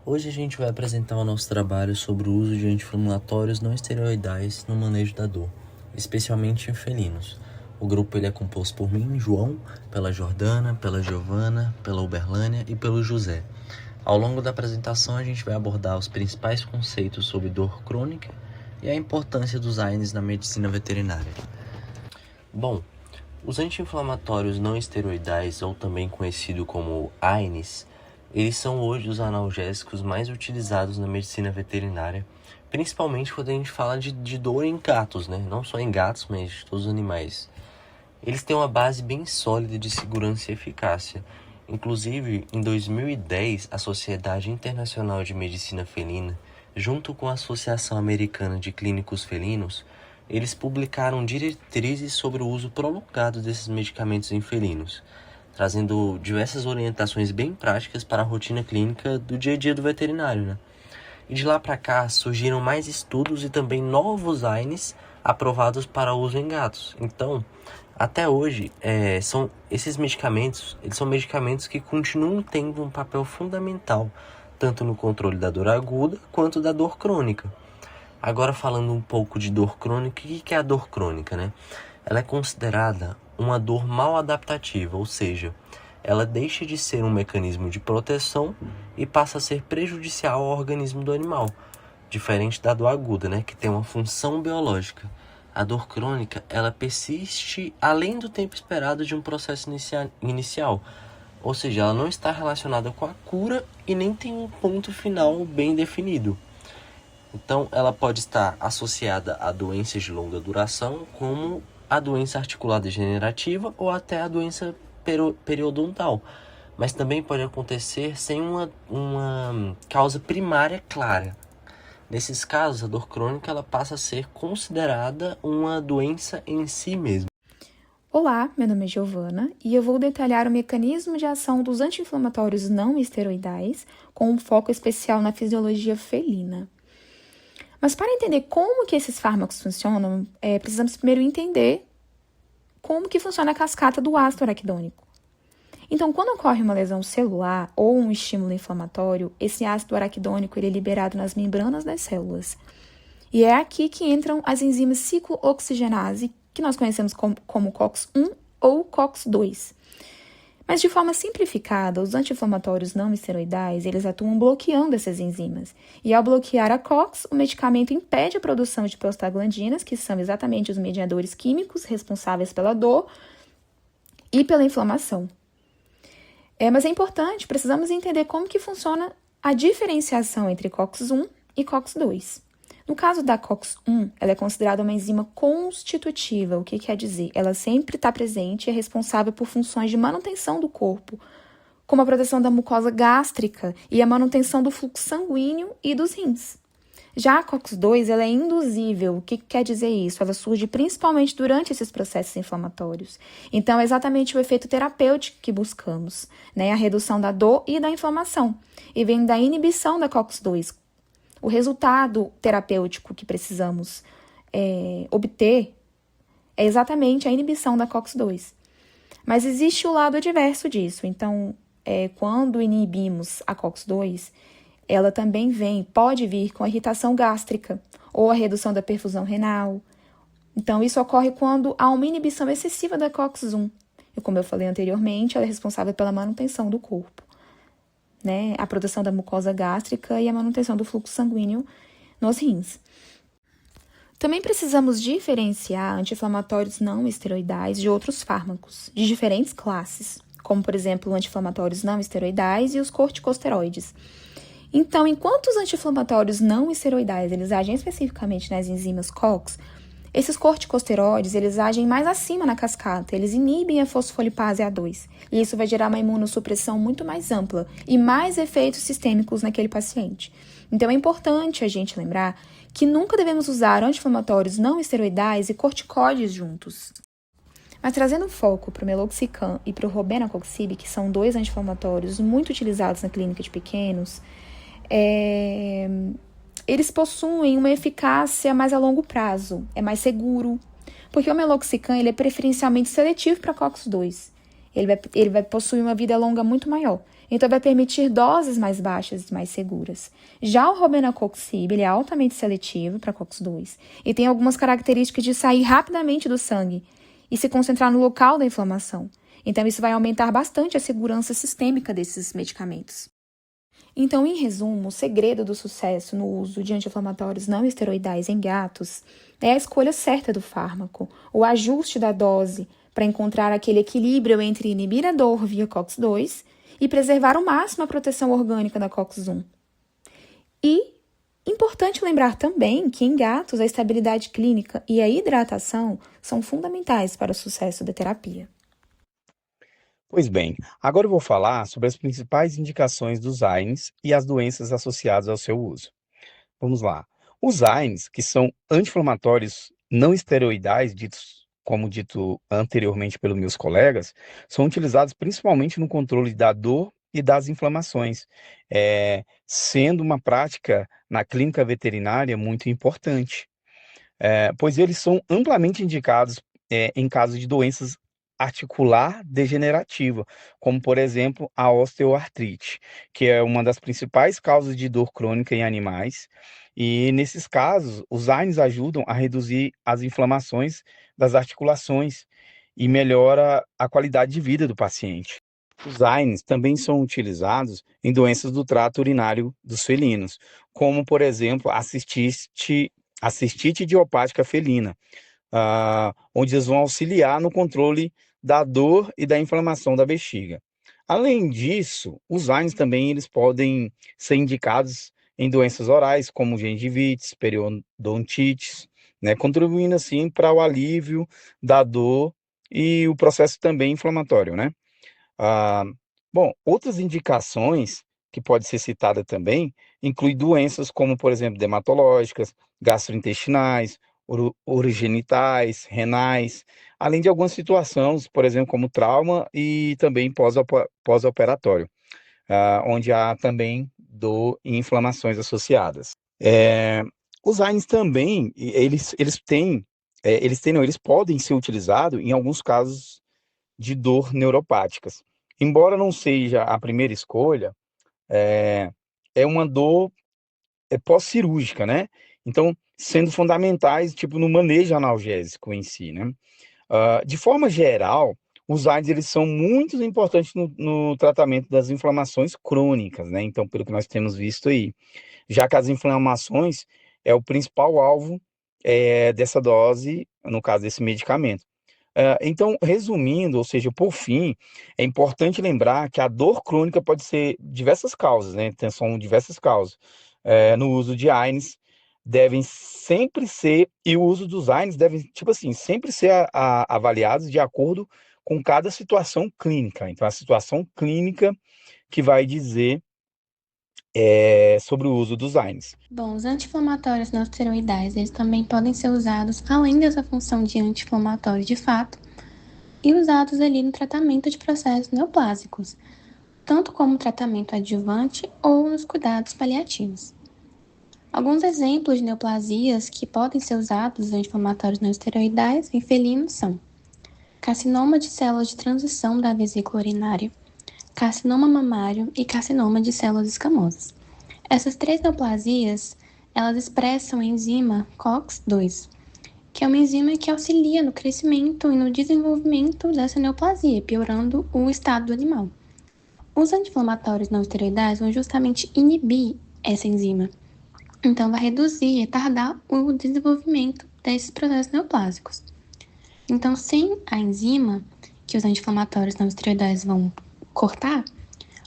Hoje a gente vai apresentar o nosso trabalho sobre o uso de anti-inflamatórios não esteroidais no manejo da dor, especialmente em felinos. O grupo ele é composto por mim, João, pela Jordana, pela Giovana, pela Uberlânia e pelo José. Ao longo da apresentação a gente vai abordar os principais conceitos sobre dor crônica e a importância dos AINES na medicina veterinária. Bom, os anti-inflamatórios não esteroidais, ou também conhecido como AINES, eles são hoje os analgésicos mais utilizados na medicina veterinária, principalmente quando a gente fala de dor em gatos, né? Não só em gatos, mas de todos os animais. Eles têm uma base bem sólida de segurança e eficácia. Inclusive, em 2010, a Sociedade Internacional de Medicina Felina, junto com a Associação Americana de Clínicos Felinos, eles publicaram diretrizes sobre o uso prolongado desses medicamentos em felinos, trazendo diversas orientações bem práticas para a rotina clínica do dia a dia do veterinário, né? E de lá para cá surgiram mais estudos e também novos AINES aprovados para uso em gatos. Então, até hoje, esses medicamentos, eles são medicamentos que continuam tendo um papel fundamental, tanto no controle da dor aguda quanto da dor crônica. Agora falando um pouco de dor crônica, o que é a dor crônica, né? Ela é considerada uma dor mal adaptativa, ou seja, ela deixa de ser um mecanismo de proteção e passa a ser prejudicial ao organismo do animal, diferente da dor aguda, né, que tem uma função biológica. A dor crônica, ela persiste além do tempo esperado de um processo inicial, ou seja, ela não está relacionada com a cura e nem tem um ponto final bem definido. Então, ela pode estar associada a doenças de longa duração, como a doença articular degenerativa ou até a doença periodontal. Mas também pode acontecer sem uma causa primária clara. Nesses casos, a dor crônica ela passa a ser considerada uma doença em si mesma. Olá, meu nome é Giovana e eu vou detalhar o mecanismo de ação dos anti-inflamatórios não esteroidais com um foco especial na fisiologia felina. Mas para entender como que esses fármacos funcionam, precisamos primeiro entender como que funciona a cascata do ácido araquidônico. Então, quando ocorre uma lesão celular ou um estímulo inflamatório, esse ácido araquidônico ele é liberado nas membranas das células. E é aqui que entram as enzimas ciclooxigenase, que nós conhecemos como COX-1 ou COX-2. Mas de forma simplificada, os anti-inflamatórios não esteroidais, eles atuam bloqueando essas enzimas. E ao bloquear a COX, o medicamento impede a produção de prostaglandinas, que são exatamente os mediadores químicos responsáveis pela dor e pela inflamação. Mas é importante, precisamos entender como que funciona a diferenciação entre COX-1 e COX-2. No caso da COX-1, ela é considerada uma enzima constitutiva. O que quer dizer? Ela sempre está presente e é responsável por funções de manutenção do corpo, como a proteção da mucosa gástrica e a manutenção do fluxo sanguíneo e dos rins. Já a COX-2, ela é induzível. O que quer dizer isso? Ela surge principalmente durante esses processos inflamatórios. Então, é exatamente o efeito terapêutico que buscamos, né? A redução da dor e da inflamação. E vem da inibição da COX-2. O resultado terapêutico que precisamos obter é exatamente a inibição da COX-2. Mas existe o lado adverso disso. Então, quando inibimos a COX-2, ela também pode vir com a irritação gástrica ou a redução da perfusão renal. Então, isso ocorre quando há uma inibição excessiva da COX-1. E como eu falei anteriormente, ela é responsável pela manutenção do corpo, né? A proteção da mucosa gástrica e a manutenção do fluxo sanguíneo nos rins. Também precisamos diferenciar anti-inflamatórios não esteroidais de outros fármacos, de diferentes classes, como, por exemplo, anti-inflamatórios não esteroidais e os corticosteroides. Então, enquanto os anti-inflamatórios não esteroidais eles agem especificamente nas enzimas COX, esses corticosteroides, eles agem mais acima na cascata, eles inibem a fosfolipase A2, e isso vai gerar uma imunossupressão muito mais ampla e mais efeitos sistêmicos naquele paciente. Então, é importante a gente lembrar que nunca devemos usar anti-inflamatórios não esteroidais e corticóides juntos. Mas trazendo foco para o meloxicam e para o robenacoxib, que são dois anti-inflamatórios muito utilizados na clínica de pequenos, eles possuem uma eficácia mais a longo prazo, é mais seguro, porque o meloxicam ele é preferencialmente seletivo para COX-2. Ele vai possuir uma vida longa muito maior. Então, vai permitir doses mais baixas e mais seguras. Já o robenacoxib, ele é altamente seletivo para COX-2 e tem algumas características de sair rapidamente do sangue e se concentrar no local da inflamação. Então, isso vai aumentar bastante a segurança sistêmica desses medicamentos. Então, em resumo, o segredo do sucesso no uso de anti-inflamatórios não esteroidais em gatos é a escolha certa do fármaco, o ajuste da dose para encontrar aquele equilíbrio entre inibir a dor via COX-2 e preservar ao máximo a proteção orgânica da COX-1. E importante lembrar também que em gatos a estabilidade clínica e a hidratação são fundamentais para o sucesso da terapia. Pois bem, agora eu vou falar sobre as principais indicações dos AINES e as doenças associadas ao seu uso. Vamos lá. Os AINES, que são anti-inflamatórios não esteroidais, como dito anteriormente pelos meus colegas, são utilizados principalmente no controle da dor e das inflamações, sendo uma prática na clínica veterinária muito importante, pois eles são amplamente indicados em casos de doenças articular degenerativa, como por exemplo a osteoartrite, que é uma das principais causas de dor crônica em animais. E nesses casos, os AINES ajudam a reduzir as inflamações das articulações e melhora a qualidade de vida do paciente. Os AINES também são utilizados em doenças do trato urinário dos felinos, como por exemplo a cistite idiopática felina, onde eles vão auxiliar no controle da dor e da inflamação da bexiga. Além disso, os AINES também eles podem ser indicados em doenças orais, como gengivites, periodontites, né, contribuindo assim para o alívio da dor e o processo também inflamatório, né? Bom, outras indicações que pode ser citada também inclui doenças como, por exemplo, dermatológicas, gastrointestinais, urogenitais, renais, além de algumas situações, por exemplo, como trauma e também pós-operatório, onde há também dor e inflamações associadas. Os AINES também, eles podem ser utilizados em alguns casos de dor neuropáticas. Embora não seja a primeira escolha, é uma dor pós-cirúrgica, né? Então, sendo fundamentais, tipo, no manejo analgésico em si, né? De forma geral, os AINES, eles são muito importantes no tratamento das inflamações crônicas, né? Então, pelo que nós temos visto aí, já que as inflamações é o principal alvo dessa dose, no caso desse medicamento. Então, resumindo, ou seja, por fim, é importante lembrar que a dor crônica pode ser diversas causas, né? Então, são diversas causas. No uso de AINES devem sempre ser, e o uso dos AINES devem, tipo assim, sempre ser avaliados de acordo com cada situação clínica. Então, a situação clínica que vai dizer sobre o uso dos AINES. Bom, os anti-inflamatórios não esteroidais, eles também podem ser usados além dessa função de anti-inflamatório de fato e usados ali no tratamento de processos neoplásicos, tanto como tratamento adjuvante ou nos cuidados paliativos. Alguns exemplos de neoplasias que podem ser usados anti-inflamatórios não esteroidais em felinos são carcinoma de células de transição da vesícula urinária, carcinoma mamário e carcinoma de células escamosas. Essas três neoplasias, elas expressam a enzima COX-2, que é uma enzima que auxilia no crescimento e no desenvolvimento dessa neoplasia, piorando o estado do animal. Os anti-inflamatórios não esteroidais vão justamente inibir essa enzima, então vai reduzir e retardar o desenvolvimento desses processos neoplásicos. Então, sem a enzima que os anti-inflamatórios não esteroidais vão cortar,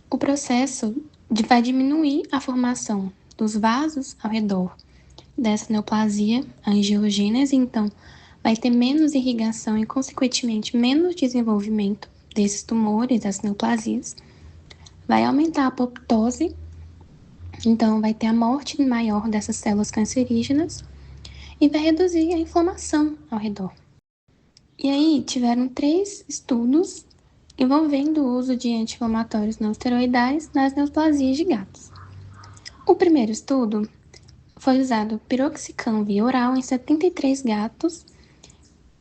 o processo vai diminuir a formação dos vasos ao redor dessa neoplasia, a angiogênese, então vai ter menos irrigação e, consequentemente, menos desenvolvimento desses tumores, das neoplasias, vai aumentar a apoptose, então vai ter a morte maior dessas células cancerígenas e vai reduzir a inflamação ao redor. E aí, tiveram 3 estudos envolvendo o uso de anti-inflamatórios não esteroidais nas neoplasias de gatos. O primeiro estudo foi usado piroxicam via oral em 73 gatos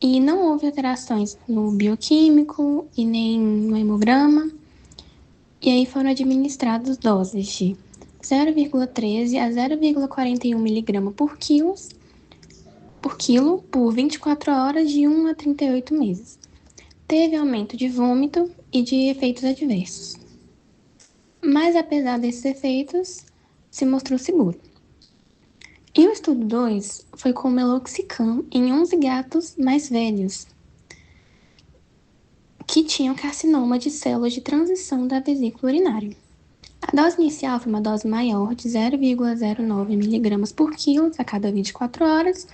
e não houve alterações no bioquímico e nem no hemograma. E aí foram administradas doses de 0,13 a 0,41 miligrama por quilo por 24 horas de 1 a 38 meses. Teve aumento de vômito e de efeitos adversos. Mas apesar desses efeitos, se mostrou seguro. E o estudo 2 foi com meloxicam em 11 gatos mais velhos, que tinham carcinoma de células de transição da vesícula urinária. A dose inicial foi uma dose maior de 0,09 mg por quilo a cada 24 horas,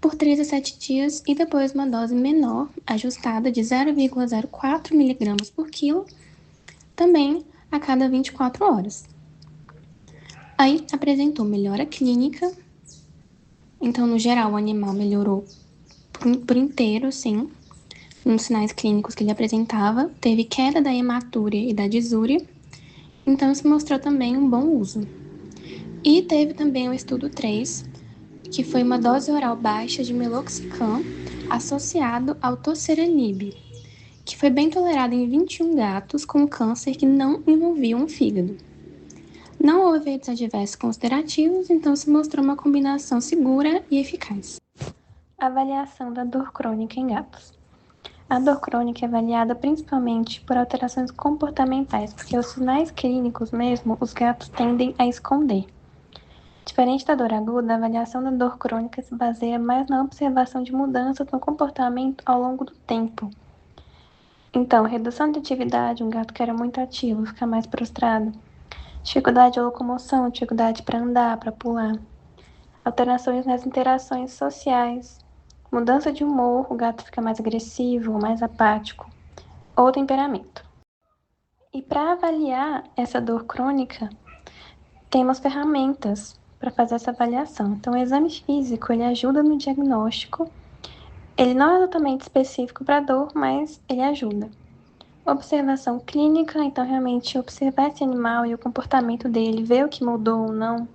por 3 a 7 dias, e depois uma dose menor, ajustada, de 0,04 mg por quilo, também a cada 24 horas. Aí apresentou melhora clínica, então no geral o animal melhorou por inteiro, sim, nos sinais clínicos que ele apresentava, teve queda da hematúria e da disúria, então se mostrou também um bom uso. E teve também o estudo 3, que foi uma dose oral baixa de meloxicam associado ao toceranib, que foi bem tolerado em 21 gatos com câncer que não envolviam o fígado. Não houve efeitos adversos considerativos, então se mostrou uma combinação segura e eficaz. Avaliação da dor crônica em gatos. A dor crônica é avaliada principalmente por alterações comportamentais, porque os sinais clínicos mesmo os gatos tendem a esconder. Diferente da dor aguda, a avaliação da dor crônica se baseia mais na observação de mudanças no comportamento ao longo do tempo. Então, redução de atividade, um gato que era muito ativo fica mais prostrado. Dificuldade de locomoção, dificuldade para andar, para pular. Alterações nas interações sociais. Mudança de humor, o gato fica mais agressivo, mais apático. Ou temperamento. E para avaliar essa dor crônica, temos ferramentas para fazer essa avaliação. Então, o exame físico, ele ajuda no diagnóstico. Ele não é exatamente específico para dor, mas ele ajuda. Observação clínica, então realmente observar esse animal e o comportamento dele, ver o que mudou ou não.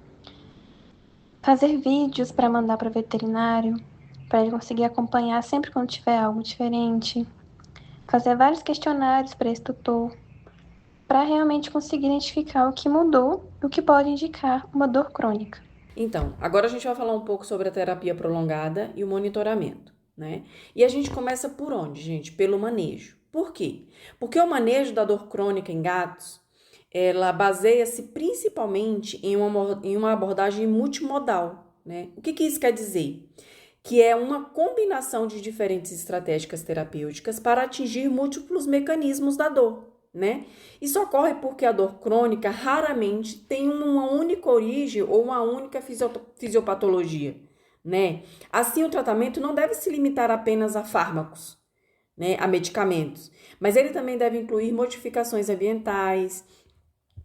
Fazer vídeos para mandar para o veterinário, para ele conseguir acompanhar sempre quando tiver algo diferente. Fazer vários questionários para esse tutor, para realmente conseguir identificar o que mudou e o que pode indicar uma dor crônica. Então, agora a gente vai falar um pouco sobre a terapia prolongada e o monitoramento, né? E a gente começa por onde, gente? Pelo manejo. Por quê? Porque o manejo da dor crônica em gatos, ela baseia-se principalmente em uma abordagem multimodal, né? O que isso quer dizer? Que é uma combinação de diferentes estratégias terapêuticas para atingir múltiplos mecanismos da dor, né? Isso ocorre porque a dor crônica raramente tem uma única origem ou uma única fisiopatologia, né? Assim, o tratamento não deve se limitar apenas a fármacos, né, a medicamentos, mas ele também deve incluir modificações ambientais,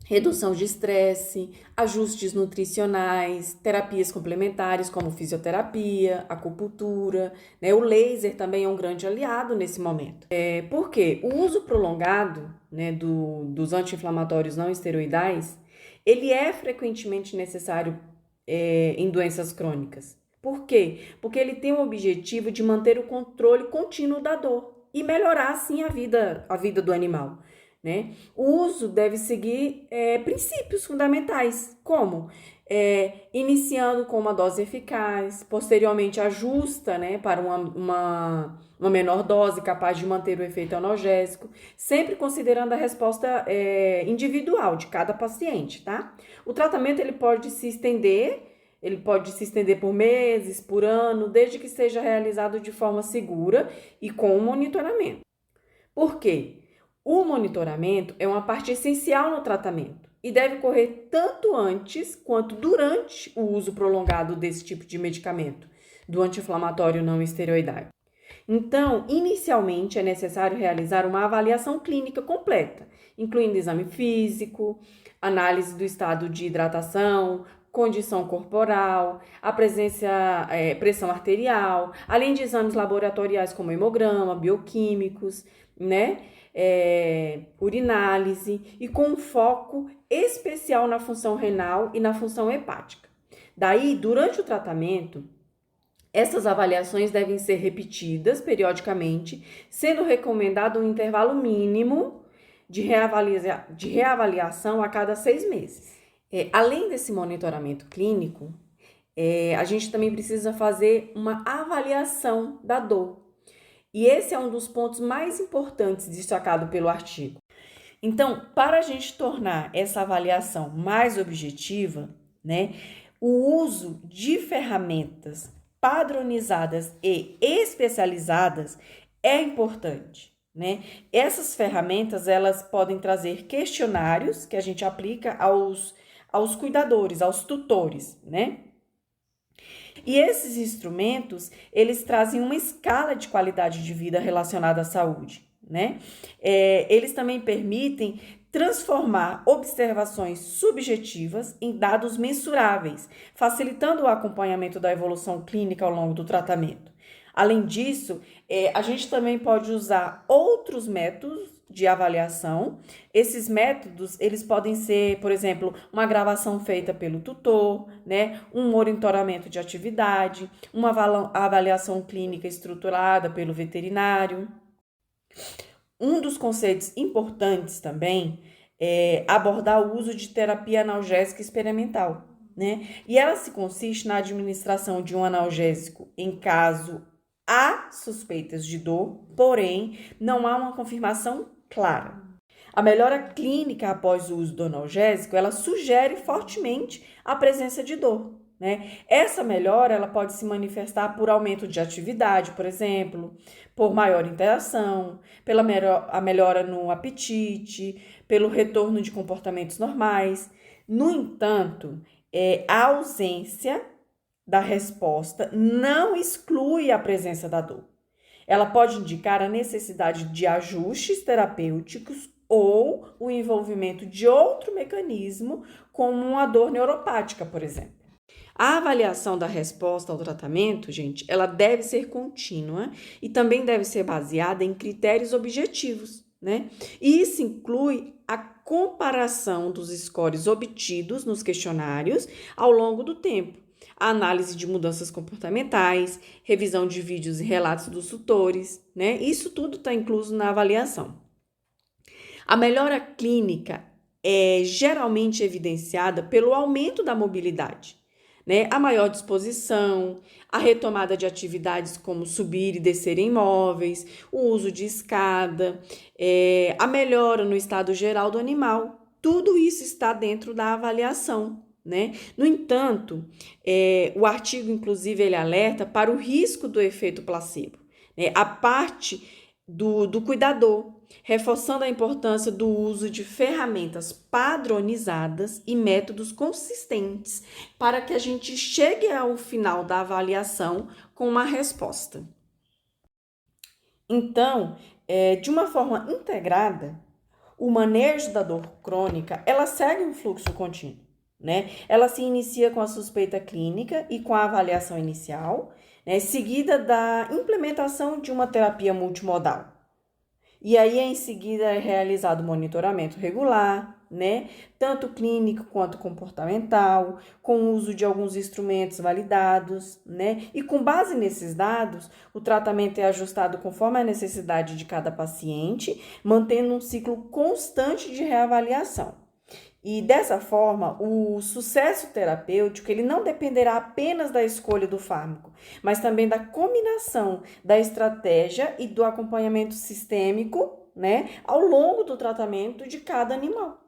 redução de estresse, ajustes nutricionais, terapias complementares como fisioterapia, acupuntura, né? O laser também é um grande aliado nesse momento. Por quê? O uso prolongado, né, dos anti-inflamatórios não esteroidais, ele é frequentemente necessário em doenças crônicas. Por quê? Porque ele tem o objetivo de manter o controle contínuo da dor e melhorar, assim, a vida do animal, né? O uso deve seguir princípios fundamentais, como iniciando com uma dose eficaz, posteriormente ajusta, né, para uma menor dose capaz de manter o efeito analgésico, sempre considerando a resposta individual de cada paciente, tá? O tratamento ele pode se estender por meses, por ano, desde que seja realizado de forma segura e com monitoramento. Por quê? O monitoramento é uma parte essencial no tratamento e deve ocorrer tanto antes quanto durante o uso prolongado desse tipo de medicamento, do anti-inflamatório não esteroidário. Então, inicialmente é necessário realizar uma avaliação clínica completa, incluindo exame físico, análise do estado de hidratação, condição corporal, a pressão arterial, além de exames laboratoriais como hemograma, bioquímicos, né? Urinálise, e com um foco especial na função renal e na função hepática. Daí, durante o tratamento, essas avaliações devem ser repetidas periodicamente, sendo recomendado um intervalo mínimo de reavaliação a cada 6 meses. Além desse monitoramento clínico, a gente também precisa fazer uma avaliação da dor. E esse é um dos pontos mais importantes destacado pelo artigo. Então, para a gente tornar essa avaliação mais objetiva, né, o uso de ferramentas padronizadas e especializadas é importante, né? Essas ferramentas, elas podem trazer questionários que a gente aplica aos cuidadores, aos tutores, né? E esses instrumentos, eles trazem uma escala de qualidade de vida relacionada à saúde, né? Eles também permitem transformar observações subjetivas em dados mensuráveis, facilitando o acompanhamento da evolução clínica ao longo do tratamento. Além disso, a gente também pode usar outros métodos de avaliação. Esses métodos, eles podem ser, por exemplo, uma gravação feita pelo tutor, né, um monitoramento de atividade, uma avaliação clínica estruturada pelo veterinário. Um dos conceitos importantes também é abordar o uso de terapia analgésica experimental, né? E ela se consiste na administração de um analgésico em caso há suspeitas de dor, porém não há uma confirmação clara. A melhora clínica após o uso do analgésico, ela sugere fortemente a presença de dor, né? Essa melhora, ela pode se manifestar por aumento de atividade, por exemplo, por maior interação, pela melhora no apetite, pelo retorno de comportamentos normais. No entanto, a ausência da resposta não exclui a presença da dor. Ela pode indicar a necessidade de ajustes terapêuticos ou o envolvimento de outro mecanismo, como uma dor neuropática, por exemplo. A avaliação da resposta ao tratamento, gente, ela deve ser contínua e também deve ser baseada em critérios objetivos, né? E isso inclui a comparação dos scores obtidos nos questionários ao longo do tempo, a análise de mudanças comportamentais, revisão de vídeos e relatos dos tutores, né? Isso tudo está incluso na avaliação. A melhora clínica é geralmente evidenciada pelo aumento da mobilidade, né? A maior disposição, a retomada de atividades como subir e descer em móveis, o uso de escada, a melhora no estado geral do animal. Tudo isso está dentro da avaliação, né? No entanto, o artigo, inclusive, ele alerta para o risco do efeito placebo, né? A parte do cuidador, reforçando a importância do uso de ferramentas padronizadas e métodos consistentes para que a gente chegue ao final da avaliação com uma resposta. Então, de uma forma integrada, o manejo da dor crônica, ela segue um fluxo contínuo, né? Ela se inicia com a suspeita clínica e com a avaliação inicial, né? Seguida da implementação de uma terapia multimodal. E aí, em seguida, é realizado monitoramento regular, né? Tanto clínico quanto comportamental, com o uso de alguns instrumentos validados, né? E com base nesses dados, o tratamento é ajustado conforme a necessidade de cada paciente, mantendo um ciclo constante de reavaliação. E dessa forma, o sucesso terapêutico ele não dependerá apenas da escolha do fármaco, mas também da combinação da estratégia e do acompanhamento sistêmico, né, ao longo do tratamento de cada animal.